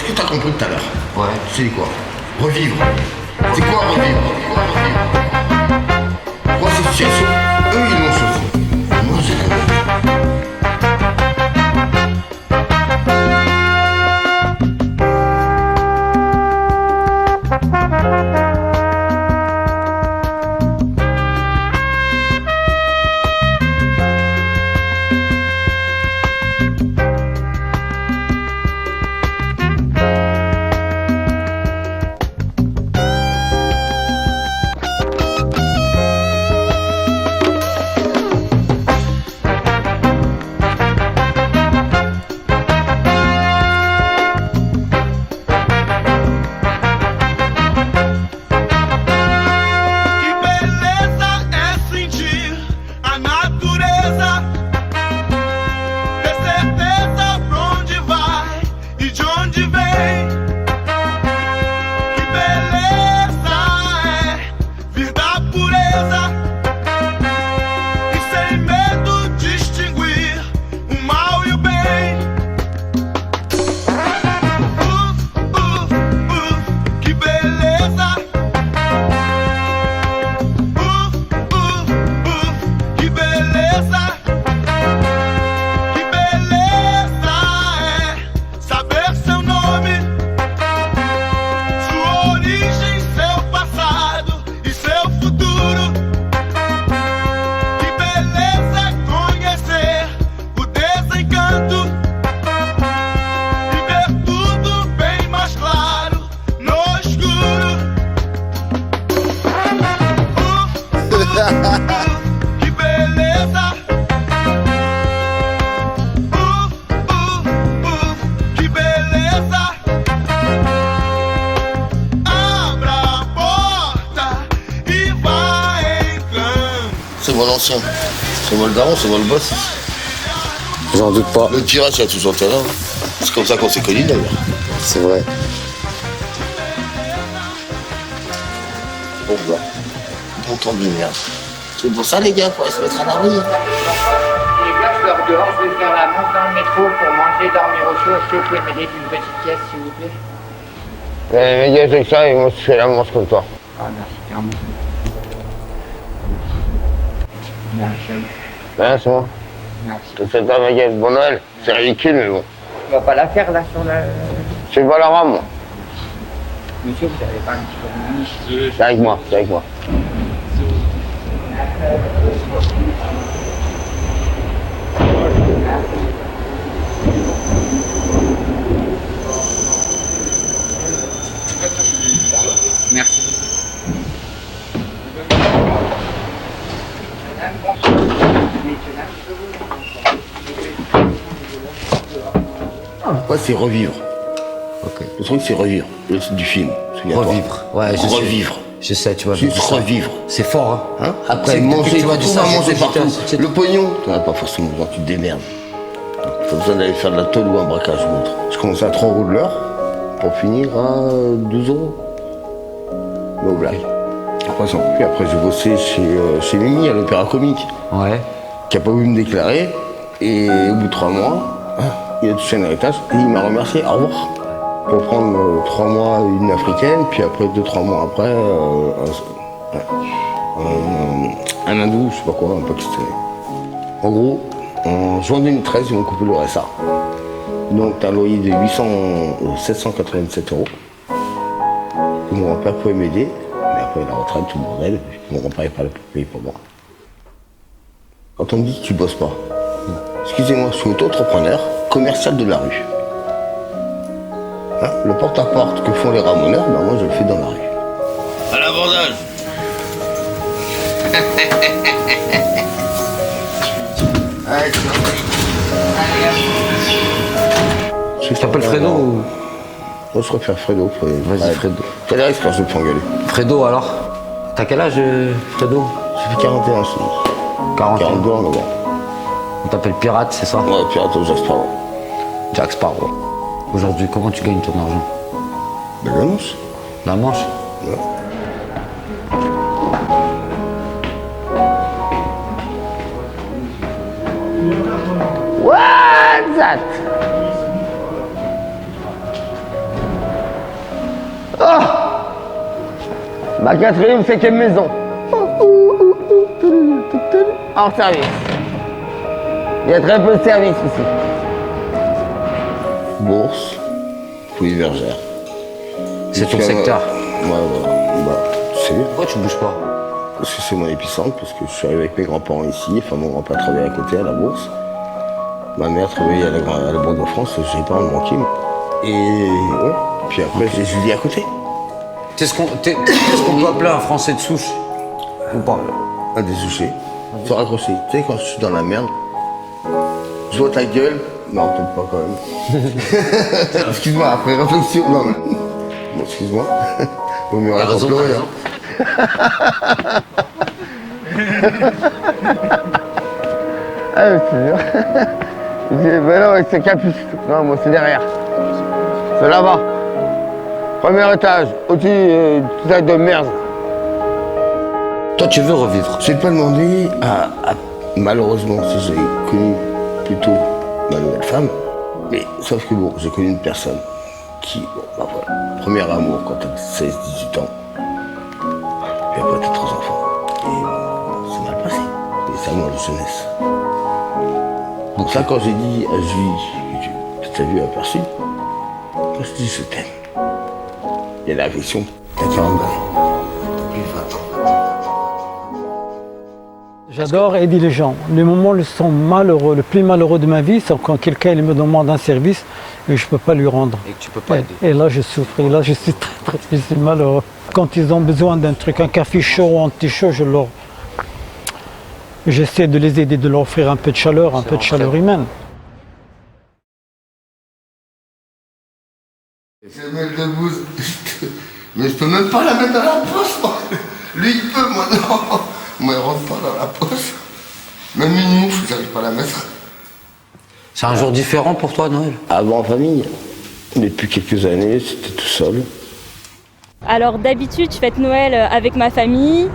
ce que t'as compris tout à l'heure? Ouais. C'est quoi? Revivre. C'est quoi revivre? Quoi cette situation? Eux ils l'ont choisi. Moi j'ai rien. C'est moi l'ancien. C'est moi le daron, c'est moi le boss. J'en doute pas. Le tirage, il y a toujours talent. C'est comme ça qu'on s'est connus d'ailleurs. C'est vrai. Bon blanc. Bon temps de merde. C'est pour ça les gars, faut se mettre à l'abri. Les gars, je dors dehors, je vais faire la monte dans le métro pour manger, dormir au chaud. Est-ce que vous pouvez m'aider d'une petite pièce, s'il vous plaît? Les gars, c'est que ça, et moi je fais la manche comme toi. Ah, merci, carrément. Merci. Hein, c'est moi. Merci. Tu fais ta baguette, bon Noël. C'est ridicule, mais bon. Tu vas pas la faire, là, sur la... C'est pas la rame, moi. Monsieur, vous avez pas un petit peu de mini? C'est avec moi, c'est avec moi. Merci. Ouais, c'est revivre. Ok. Le truc, c'est revivre. Le titre du film. souviens-toi. Revivre. Ouais, je Revivre. Je sais, tu vois. Juste ça. revivre. C'est fort, hein. Hein? Après, C'est- manger, tu vois du tout ça, va manger c'est- partout. c'est- Le pognon, t'en as pas forcément besoin, tu te démerdes. T'as besoin d'aller faire de la tôle ou un braquage, je montre. Je commençais à 3 € de l'heure pour finir à 12 €. Mais au blague. Après, sans plus. Après, j'ai bossé chez Mimi à l'Opéra Comique, Ouais. qui a pas voulu me déclarer. Et au bout de 3 mois, il a touché un héritage et il m'a remercié. Au revoir. Pour prendre 3 mois une africaine, puis après 2-3 mois après, un hindou, je sais pas quoi, un pakistanais. En gros, en juin 2013, ils m'ont coupé le RSA. Donc t'as un loyer de 787 €. Et mon grand-père pouvait m'aider, mais après la retraite, tout le bordel, mon grand-père n'est pas là pour payer pour moi. Quand on me dit que tu bosses pas, excusez-moi, je suis auto-entrepreneur, commercial de la rue. Hein, le porte-à-porte que font les ramoneurs, ben moi je le fais dans la rue. À l'abordage. Tu t'appelles Fredo ou... Moi je préfère Fredo. Vas-y, Fredo. Quel risque quand je me fais engueuler? Fredo, alors? T'as quel âge, Fredo? J'ai fait 41, je te dis. 40 ans. 42 ans, mais bon. On t'appelle pirate, c'est ça? Ouais, pirate aux Jack Sparrow. Jack Sparrow. Aujourd'hui, comment tu gagnes ton argent? Ben l'annonce. La manche? Ouais. What's that? Ma 4e, 5e maison. Hors service. Il y a très peu de services ici. Bourse, Pouilly Bergère. C'est ton secteur. Ouais, voilà. Bah, c'est bien. Pourquoi tu bouges pas? Parce que c'est mon épicentre, parce que je suis arrivé avec mes grands-parents ici. Enfin, mon grand-père travaillait à côté à la Bourse. Ma mère travaillait à la Banque de France, je n'ai pas en banquier. Et ouais. Puis après, j'ai étudié à côté. Qu'est-ce qu'on peut appeler un Français de souche? Ou pas? Un dessouché. Se raccrocher. Tu sais, quand je suis dans la merde, je vois ta gueule. Non, peut-être pas quand même. Excuse-moi, après réflexion. Non, mais... Bon, excuse-moi. Vaut mieux rien raison, pleurer, Ah, mais c'est dur. Ben non, c'est capuche. Non, moi, c'est derrière. C'est là-bas. Premier étage, au-dessus, tout ça de merde. Toi, tu veux revivre? J'ai pas demandé à malheureusement, si j'ai connu plutôt ma nouvelle femme, mais sauf que bon, j'ai connu une personne qui, bon, bah voilà, premier amour quand t'as 16-18 ans, puis après t'as 3 enfants, et c'est mal passé, et c'est à moi de jeunesse. Donc ça, quand j'ai dit à Julie, que tu t'as vu aperçu, quand je dis je t'aime, il y a l'affection, t'as 40 ans, t'as plus 20 ans. J'adore aider les gens. Les moments le sont malheureux, le plus malheureux de ma vie, c'est quand quelqu'un me demande un service et je ne peux pas lui rendre. Et que tu peux pas aider. Et là, je souffre. Et là, je suis très triste et malheureux. Quand ils ont besoin d'un truc, un café chaud ou un thé chaud, j'essaie de les aider, de leur offrir un peu de chaleur, un peu de chaleur humaine. C'est le mec de bouse. Mais je peux même pas la mettre dans la poche, moi. Lui, il peut, moi, non. Moi, il rentre pas dans la poche. Même une mouche, j'arrive pas à la mettre. C'est un jour différent pour toi, Noël? Avant, en famille. Depuis quelques années, c'était tout seul. Alors d'habitude, je fête Noël avec ma famille,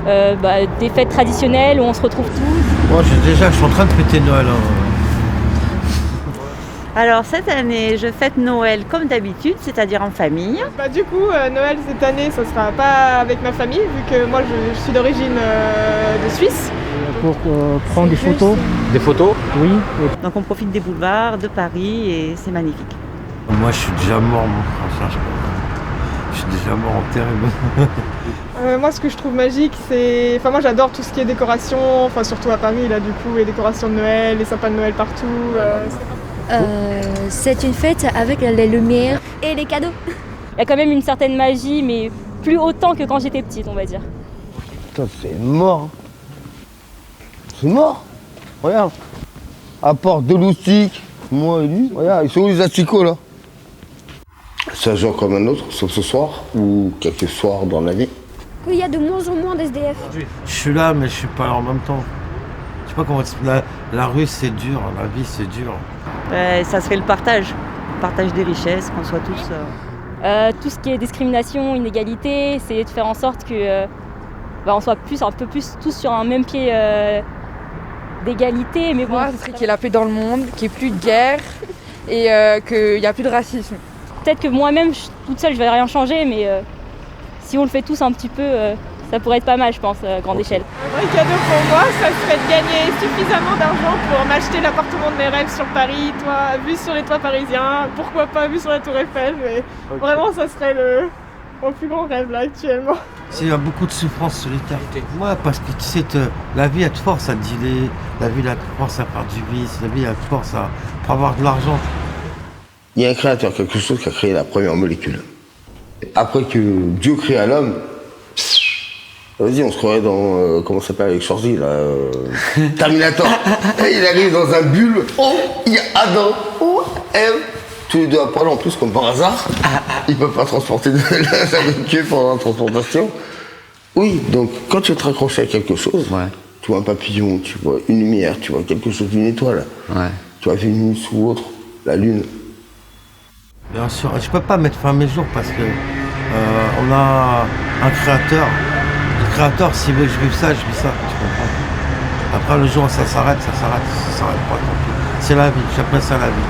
des fêtes traditionnelles où on se retrouve tous. Moi, je suis en train de fêter Noël. Alors cette année, je fête Noël comme d'habitude, c'est-à-dire en famille. Du coup, Noël cette année, ça sera pas avec ma famille, vu que moi je suis d'origine de Suisse. Pour prendre des photos. Des photos? Oui. Donc on profite des boulevards de Paris et c'est magnifique. Moi, je suis déjà mort, mon frère. Je suis déjà mort enterré. Moi, ce que je trouve magique, c'est... Enfin, moi, j'adore tout ce qui est décoration, enfin, surtout à Paris, là, du coup, les décorations de Noël, les sapins de Noël partout. C'est une fête avec les lumières et les cadeaux. Il y a quand même une certaine magie, mais plus autant que quand j'étais petite, on va dire. Putain, c'est mort. C'est mort. Regarde. À part deux loustiques, moi et lui. Regarde, ils sont où les asticots, là? C'est un jour comme un autre, sauf ce soir, ou quelques soirs dans l'année. Il y a de moins en moins d'SDF. Je suis là, mais je suis pas là en même temps. Je sais pas comment expliquer. La rue, c'est dur. La vie, c'est dur. Ça serait le partage des richesses, qu'on soit tous... Tout ce qui est discrimination, inégalité, essayer de faire en sorte que on soit un peu plus tous sur un même pied d'égalité. Mais bon, moi, ce serait qu'il y ait la paix dans le monde, qu'il n'y ait plus de guerre et qu'il n'y a plus de racisme. Peut-être que moi-même, toute seule, je ne vais rien changer, mais si on le fait tous un petit peu, ça pourrait être pas mal, je pense, à grande échelle. Un vrai cadeau pour moi, ça serait de gagner suffisamment d'argent pour m'acheter l'appartement de mes rêves sur Paris, vue sur les toits parisiens, pourquoi pas vue sur la Tour Eiffel, mais vraiment, ça serait mon plus grand rêve là actuellement. Il y a beaucoup de souffrance solitaire. Moi, parce que tu sais, la vie, elle te force à dealer, la vie, elle te force à faire du vice, la vie, elle te force à avoir de l'argent. Il y a un créateur, quelque chose qui a créé la première molécule. Après que Dieu créa l'homme, vas-y, on se croirait dans, comment ça s'appelle avec Schwarzy, là, Terminator. Et il arrive dans un bulle, il y a Adam, Ève, tous les deux à poil en plus, comme par hasard. Ils peuvent pas transporter la queue pendant la transportation. Oui, donc quand tu te raccroches à quelque chose, tu vois un papillon, tu vois une lumière, tu vois quelque chose, une étoile, tu vois Vénus ou autre, la lune. Bien sûr, je peux pas mettre fin à mes jours parce que on a un créateur. Le créateur, s'il veut que je vive ça, je vis ça, tu comprends. Après, le jour où ça s'arrête, ça s'arrête. Ça s'arrête pas, tant pis. C'est la vie, j'appelle ça la vie.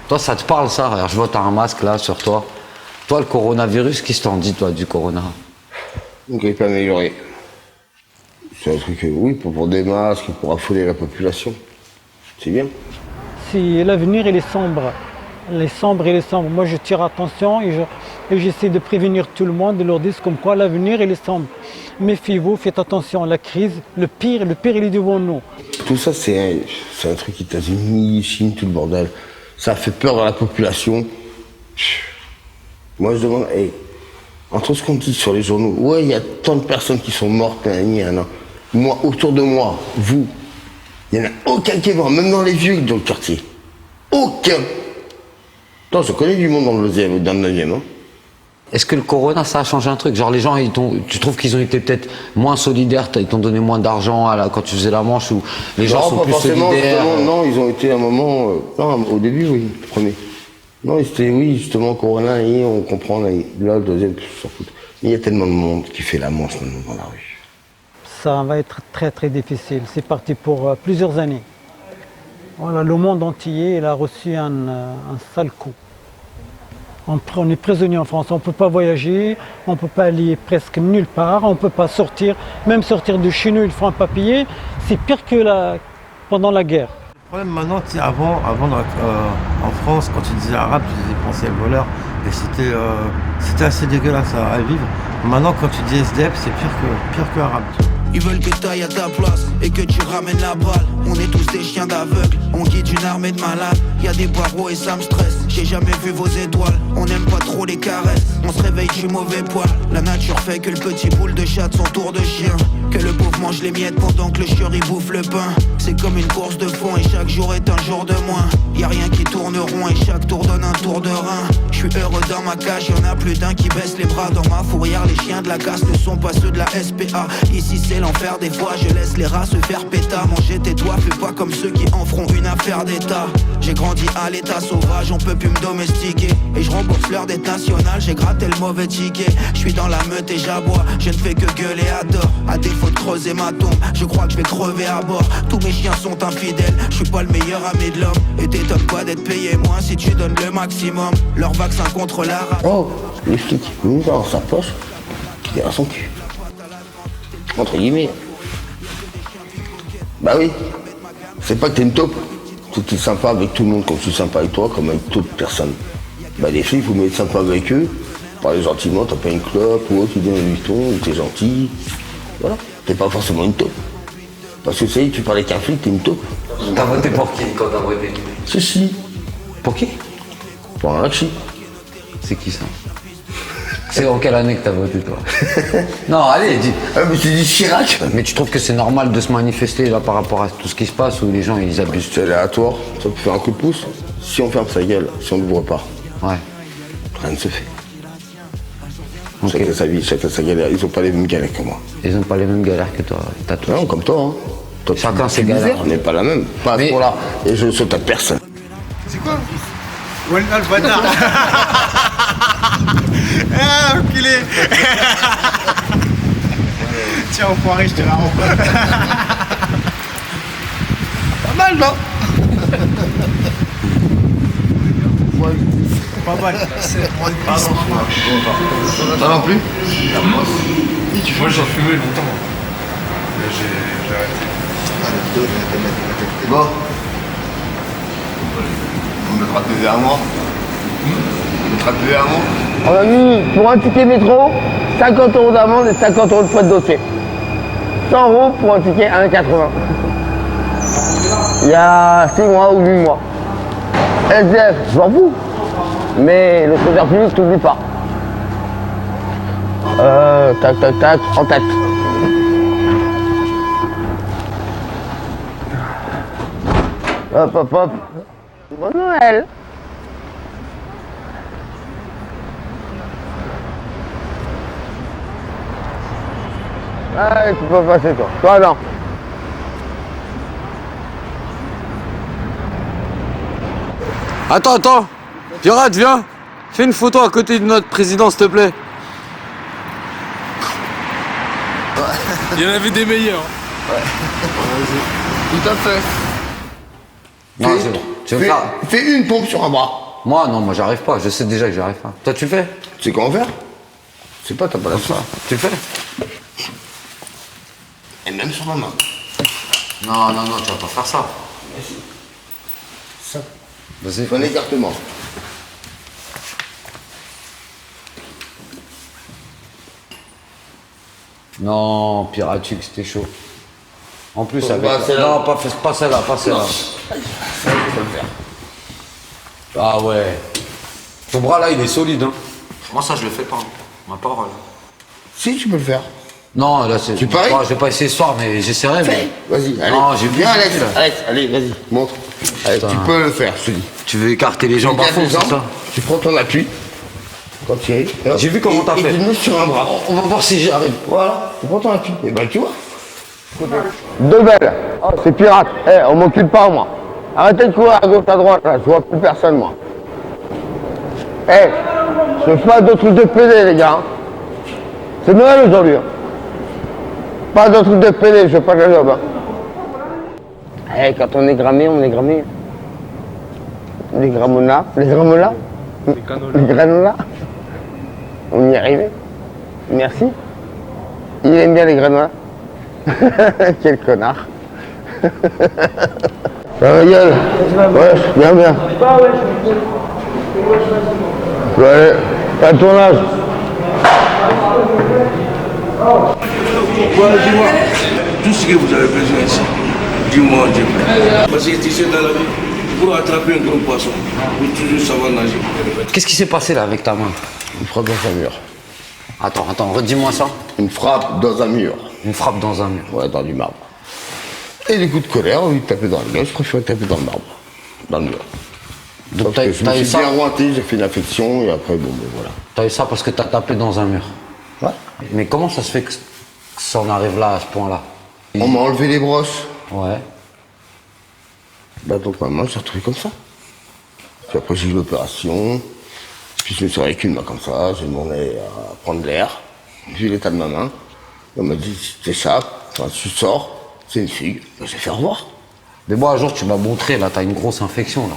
Toi, ça te parle, ça? Alors, je vois, t'as un masque, là, sur toi. Toi, le coronavirus, qu'est-ce que t'en dis, toi, du corona? Donc il peut améliorer. C'est un truc, oui, pour des masques, pour affoler la population. C'est bien. Si l'avenir il est sombre, il est sombre. Moi je tire attention et j'essaie de prévenir tout le monde, de leur dire comme quoi l'avenir il est sombre. Méfiez-vous, faites attention à la crise, le pire il est devant nous. Tout ça c'est un truc États-Unis, Chine, tout le bordel. Ça fait peur à la population. Moi je demande, hey, entre ce qu'on dit sur les journaux, ouais il y a tant de personnes qui sont mortes, moi autour de moi, vous, il n'y en a aucun qui est mort, même dans les vieux dans le quartier. Aucun. Attends, je connais du monde dans le 9e. Hein. Est-ce que le corona, ça a changé un truc? Genre les gens, tu trouves qu'ils ont été peut-être moins solidaires, ils t'ont donné moins d'argent quand tu faisais la manche, ou les gens sont plus solidaires? Non, ils ont été à un moment... non, au début, oui, le premier. Non, c'était, oui, justement, corona, et on comprend, là, le deuxième, je s'en fout. Il y a tellement de monde qui fait la manche maintenant dans la rue. Ça va être très très difficile, c'est parti pour plusieurs années. Voilà, le monde entier il a reçu un sale coup. On est prisonnier en France, on ne peut pas voyager, on ne peut pas aller presque nulle part, on ne peut pas sortir, même sortir de chez nous, il faut un papier, c'est pire que pendant la guerre. Le problème maintenant, tu sais, avant en France, quand tu disais arabe, tu disais français voleur, et c'était assez dégueulasse à vivre. Maintenant, quand tu dis SDF, c'est pire que arabe. Ils veulent que t'ailles à ta place et que tu ramènes la balle. On est tous des chiens d'aveugle, on guide une armée de malades. Y'a des barreaux et ça me stresse, j'ai jamais vu vos étoiles. On n'aime pas trop les caresses, on se réveille du mauvais poil. La nature fait que le petit boule de chat de son tour de chien. Que le pauvre mange les miettes pendant que le chieur y bouffe le pain. C'est comme une course de fond et chaque jour est un jour de moins. Y'a rien qui tourne rond et chaque tour donne un tour de rein. Je suis heureux dans ma cage, y'en a plus d'un qui baisse les bras. Dans ma fourrière, les chiens de la casse ne sont pas ceux de la SPA. Ici c'est l'enfer, des fois je laisse les rats se faire pétard. Manger tais-toi, fais pas comme ceux qui en feront une affaire d'état. J'ai grandi à l'état sauvage, on peut plus me domestiquer. Et je rembourse leur dette nationale, j'ai gratté le mauvais ticket. Je suis dans la meute et j'aboie, je ne fais que gueuler à tort. À défaut de creuser ma tombe, je crois que je vais crever à bord. Tous mes chiens sont infidèles, je suis pas le meilleur ami de l'homme. Et t'étonnes pas d'être payé moins si tu donnes le maximum. Leur vaccin contre la rage. Oh, les flics, nous dans sa poche, qui est à son cul. Entre guillemets. Bah oui. C'est pas que t'es une taupe. C'est que t'es sympa avec tout le monde comme je suis sympa avec toi, comme avec toute personne. Bah les flics, vous m'êtes sympa avec eux. Parlez gentiment, t'as pas une clope ou autre, tu donnes un bifton, t'es gentil. Voilà. T'es pas forcément une taupe. Parce que ça y est, tu parles avec un flic, t'es une taupe. T'as voté pour qui quand t'as voté? Si. Pour qui? Pour un Hachi. C'est qui ça? C'est en quelle année que t'as voté toi? Non, allez, dis. Ah mais c'est dit Chirac. Mais tu trouves que c'est normal de se manifester là par rapport à tout ce qui se passe où les gens ils abusent? C'est aléatoire, ça peut faire un coup de pouce. Si on ferme sa gueule, si on n'ouvre pas, ouais, rien ne se fait. Okay. Chacun sa vie, chacun sa galère. Ils ont pas les mêmes galères que moi. Ils ont pas les mêmes galères que toi. T'as tout. Non, comme toi. Hein. Toi chacun ses galères. On n'est pas la même. Pas à ce point-là. Et je saute à personne. C'est quoi? Wallah le bâtard. Ah, enculé. Tiens, enfoiré, je te la rends. Pas mal, non? Pas mal. Ça non plus? Moi, j'ai fumé longtemps. J'ai arrêté. Bon. On mettra plus vers moi. On a mis pour un ticket métro 50 € d'amende et 50 € de frais de dossier. 100 € pour un ticket à 1,80. Il y a 6 mois ou 8 mois. SDF, je m'en fous. Mais le trésor public, t'oublie pas. Tac, en tête. Hop. Bonne Noël. Ah, tu peux passer toi. Toi non. Attends. Pirate, viens. Fais une photo à côté de notre président, s'il te plaît. Il y en avait des meilleurs. Ouais. Tout à fait. Non, tu veux faire... Fais une pompe sur un bras. Moi, non, j'arrive pas. Je sais déjà que j'arrive pas. Toi, tu le fais? C'est quoi en faire? C'est pas, t'as pas la foi. Tu le fais? Et même sur ma main. Non, non, non, tu vas pas faire ça. Ça. Vas-y. Fais un écartement. Non, Piratux, c'était chaud. En plus, Faut avec... pas celle-là. Non, pas celle-là, pas celle-là. Ça, je peux le faire. Ah ouais. Ton bras là, il est solide, hein. Moi, ça, je le fais pas. Ma parole. Si, tu peux le faire. Non, là, c'est... Tu paries? Je vais pas essayer ce soir, mais j'essaierai. Mais... Vas-y, allez. Non, j'ai vu. Viens, Alex. Alex, allez, vas-y, montre. Allez, Putain. tu peux le faire, je te dis. Tu veux écarter les jambes à Écarte fond, les c'est jambes, ça? Tu prends ton appui. Quand tu es. J'ai vu comment t'as fait. Et tu le mets sur un bras. On va voir si j'arrive. Voilà, tu prends ton appui. Et ben, tu vois. Deux belles. Oh, c'est pirate. Eh, on m'occupe pas, moi. Arrêtez de courir à gauche, à droite, là. Je vois plus personne, moi. Eh, je fais pas d'autres trucs de PD, les gars. C'est Noël aujourd'hui. Hein. Pas d'autres trucs de PD, je fais pas de job. Hein. Eh, quand on est grammé, on est grammé. Les gramolas. Les gramolas. Les granolas. On y est arrivé. Merci. Il aime bien les granolas. Quel connard. Ça gueule. Ouais, bien, bien. Ouais, pas de tournage. Voilà, dis-moi, tout ce que vous avez besoin ici, dis-moi, Dieu. Parce que tu sais, dans la vie, pour attraper un gros poisson, il faut toujours savoir nager. Qu'est-ce qui s'est passé là avec ta main? Une frappe dans un mur. Attends, redis-moi ça. Une frappe dans un mur. Une frappe dans un mur. Ouais, dans du marbre. Et des coups de colère, au lieu de taper dans le gars, je préfère taper dans le marbre. Dans le mur. Donc je me suis eu ça. bien rointé, j'ai fait une infection et après, bon, ben voilà. T'as eu ça parce que t'as tapé dans un mur. Ouais. Mais comment ça se fait que ça en arrive là, à ce point-là? On m'a enlevé les brosses. Ouais. Bah donc ma main s'est retrouvée comme ça. Puis après j'ai eu l'opération. Puis je me suis avec une main comme ça, j'ai demandé à prendre l'air. J'ai vu l'état de ma main. On m'a dit si tu t'échappes, enfin, tu sors, c'est une figue. Bah, j'ai fait au revoir. Mais moi un jour tu m'as montré, là, t'as une grosse infection là.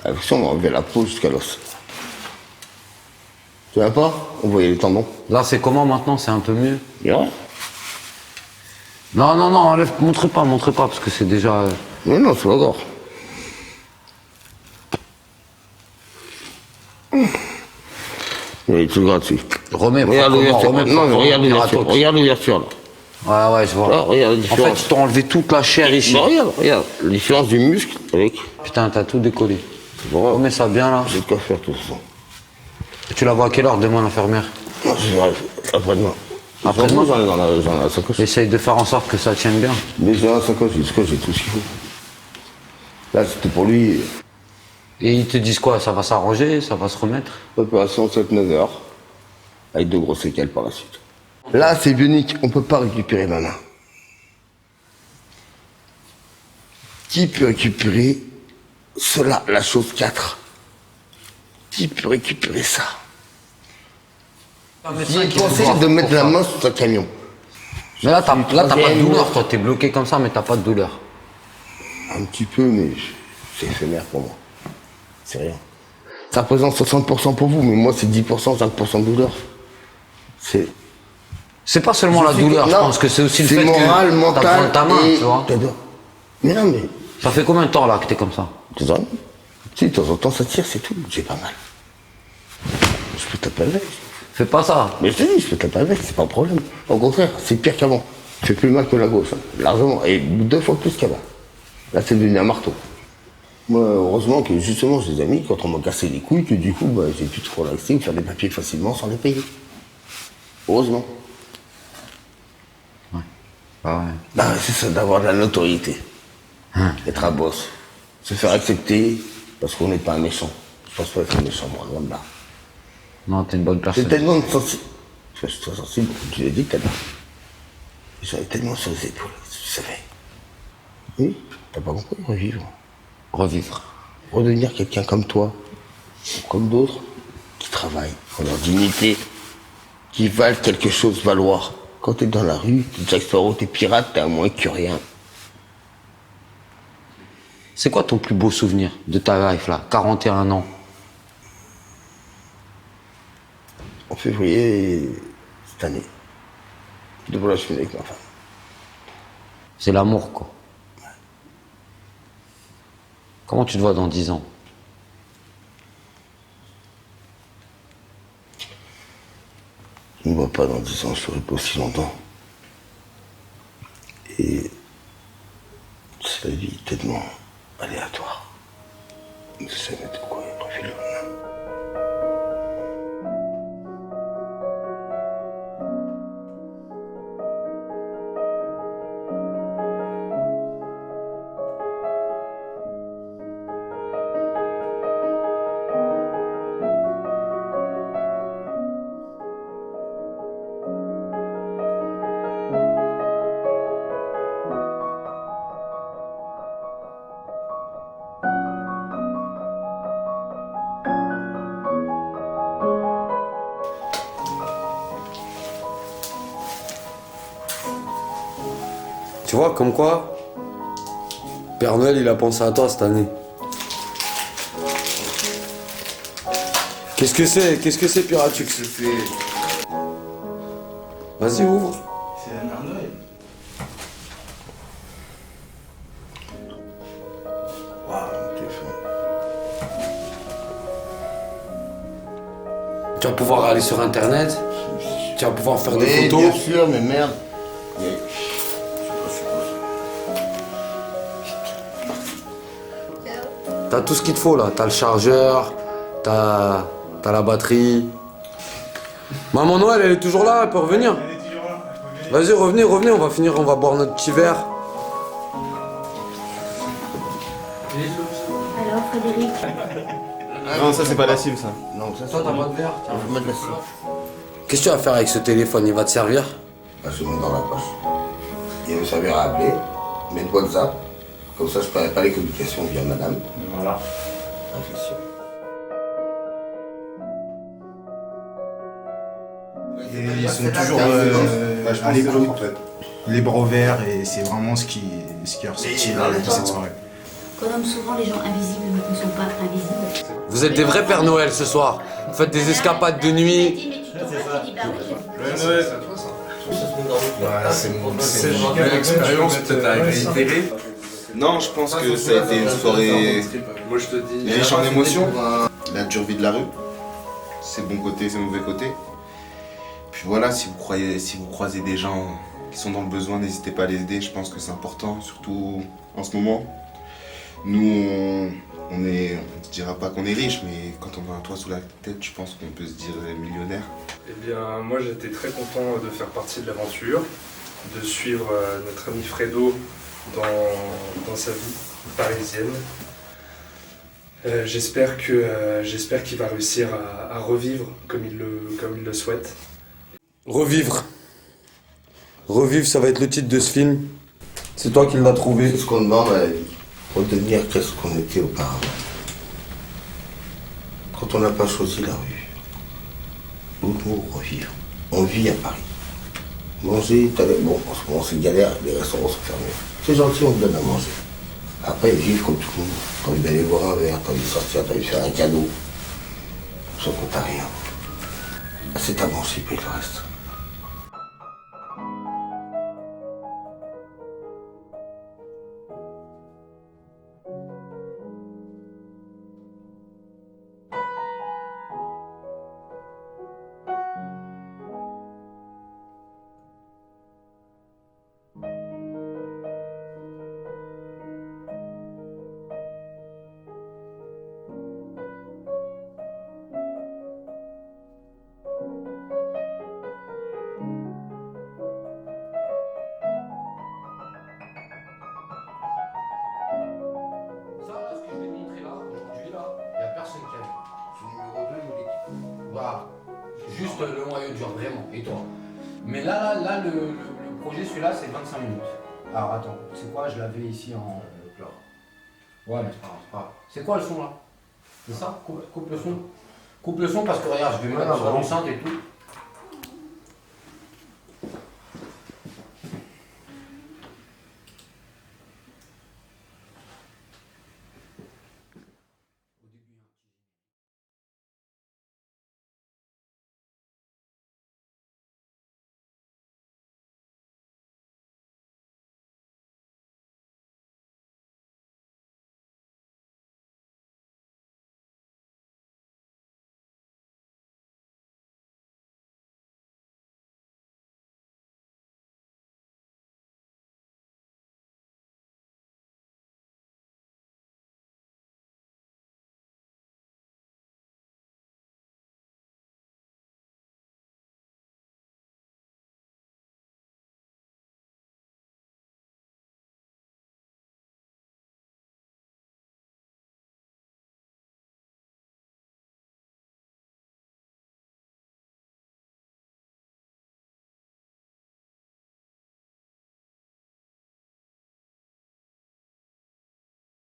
L'infection m'a enlevé la peau jusqu'à l'os. Tu vois pas? On voyait les tendons. Là c'est comment maintenant? C'est un peu mieux? Bien. Non, enlève, montre pas, parce que c'est déjà... Mais non, c'est encore. Il est tout gratuit. Regarde l'ouverture. Non, mais regarde l'ouverture. Regarde l'ouverture là. Ouais, je vois. Ah, regarde la En différence. fait, ils t'ont enlevé toute la chair ici. Bah, regarde. La différence du muscle avec. Putain, t'as tout décollé. Bon, remets ça bien là. J'ai de quoi faire tout ça. Tu la vois à quelle heure demain, l'infirmière? Non, après-demain. Après-demain? J'en ai dans la sacoche. Essaye de faire en sorte que ça tienne bien. Mais j'ai la sacoche, j'ai tout ce qu'il faut. Là, c'était pour lui. Et ils te disent quoi? Ça va s'arranger? Ça va se remettre? Opération 7-9 heures. Avec de grosses séquelles par la suite. Là, c'est bionique, on peut pas récupérer ma main. Qui peut récupérer cela, la chose 4? Qui peut récupérer ça? Qui conseille de mettre la main sur un camion? Mais là, t'as pas de douleur, toi, t'es bloqué comme ça, mais t'as pas de douleur. Un petit peu, mais c'est éphémère pour moi. C'est rien. Ça représente 60% pour vous, mais moi, c'est 10%, 5% de douleur. C'est pas seulement la douleur, je pense que c'est aussi le fait moral, que mental, t'as besoin de ta main, et... tu vois. Mais non, mais... Ça fait combien de temps, là, que t'es comme ça? 2 ans. Si, de temps en temps, ça tire, c'est tout. J'ai pas mal. Je peux taper avec. Fais pas ça. Mais je te dis, je peux taper avec, c'est pas un problème. Au contraire, c'est pire qu'avant. Je fais plus mal que la gauche, hein, largement. Et 2 fois plus qu'avant. Là, c'est devenu un marteau. Moi, heureusement que justement, j'ai des amis, quand on m'a cassé les couilles, que du coup, bah, j'ai pu trop relaxer ou faire des papiers facilement sans les payer. Heureusement. Ouais. Ah ouais. Bah, c'est ça, d'avoir de la notoriété. Être un boss. Se faire accepter parce qu'on n'est pas un méchant. Je pense pas être un méchant, moi, loin de là. Non, t'es une bonne personne. C'est tellement sensible. Je suis très sensible, tu l'as dit tout à l'heure. J'en ai tellement sur les épaules, tu savais. Oui, t'as pas compris, revivre. Revivre. Redevenir quelqu'un comme toi, ou comme d'autres, qui travaillent, qui ont leur dignité, qui valent quelque chose valoir. Quand t'es dans la rue, t'es Jack Sparrow, t'es pirate, t'es à moins que rien. C'est quoi ton plus beau souvenir de ta life là, 41 ans? en février cette année. Devant la cheminée avec ma femme. C'est l'amour, quoi. Comment tu te vois dans 10 ans? Je ne me vois pas dans 10 ans, je ne serai pas aussi longtemps. Et c'est la vie tellement aléatoire. Je sais pas de quoi être fait le lendemain. Tu vois, comme quoi, Père Noël, il a pensé à toi cette année. Qu'est-ce que c'est? Qu'est-ce que c'est, Piratux? Vas-y, ouvre. C'est la Mère Noël. Waouh, mon téléphone. Tu vas pouvoir aller sur Internet. Tu vas pouvoir faire des photos. Bien sûr, mais merde. Mais... T'as tout ce qu'il te faut là, t'as le chargeur, t'as la batterie. Maman Noël, elle est toujours là, elle peut revenir. Elle est toujours là. Vas-y, revenez, on va finir, on va boire notre petit verre. Alors, Frédéric? Non, ça c'est pas la cime ça. Non, ça Toi, t'as pas de verre? Tiens, je vais mettre la cime. Qu'est-ce que tu vas faire avec ce téléphone? Il va te servir? Je vais le mettre dans la poche. Il va me servir à appeler, mettre WhatsApp. Comme ça, je ne perds pas les communications via madame. Voilà. Réflexion. Et ils sont toujours à l'écoute, les bras ouverts, et c'est vraiment ce qui est ressorti là, de cette soirée. Qu'on nomme souvent les gens invisibles, mais qui ne sont pas invisibles. Vous êtes des vrais Père Noël ce soir. Vous faites des escapades de nuit. Le Noël, c'est à toi ça. C'est une belle expérience, peut-être à réitérer. Non, je pense que ça a été une soirée Moi je te dis. riche en émotions. La dure vie de la rue, ses bons côtés, ses mauvais côtés. Puis voilà, si vous croisez des gens qui sont dans le besoin, n'hésitez pas à les aider. Je pense que c'est important, surtout en ce moment. Nous, on ne dira pas qu'on est riche, mais quand on a un toit sous la tête, je pense qu'on peut se dire millionnaire. Eh bien, moi j'étais très content de faire partie de l'aventure, de suivre notre ami Fredo dans sa vie parisienne. J'espère qu'il va réussir à revivre comme il le souhaite. Revivre. Revivre, ça va être le titre de ce film. C'est toi qui l'as trouvé. C'est ce qu'on demande à la vie. Redevenir qu'est-ce qu'on était auparavant. Quand on n'a pas choisi la rue. Nous revivre. On vit à Paris. Manger, bon, en ce moment c'est galère, les restaurants sont fermés. C'est gentil, on te donne à manger. Après, vivre comme tout le monde. T'as envie d'aller boire un verre, t'as envie de sortir, t'as envie de faire un cadeau. Ça compte à rien. C'est à manger, puis le reste. Juste le noyau dur, vraiment, et toi. Mais là, le projet, celui-là, c'est 25 minutes. Alors attends, c'est quoi? Je l'avais ici en... Ouais, mais c'est pas grave. C'est quoi le son là? C'est ça? Coupe le son. Coupe le son parce que regarde, je vais mettre sur l'enceinte et tout.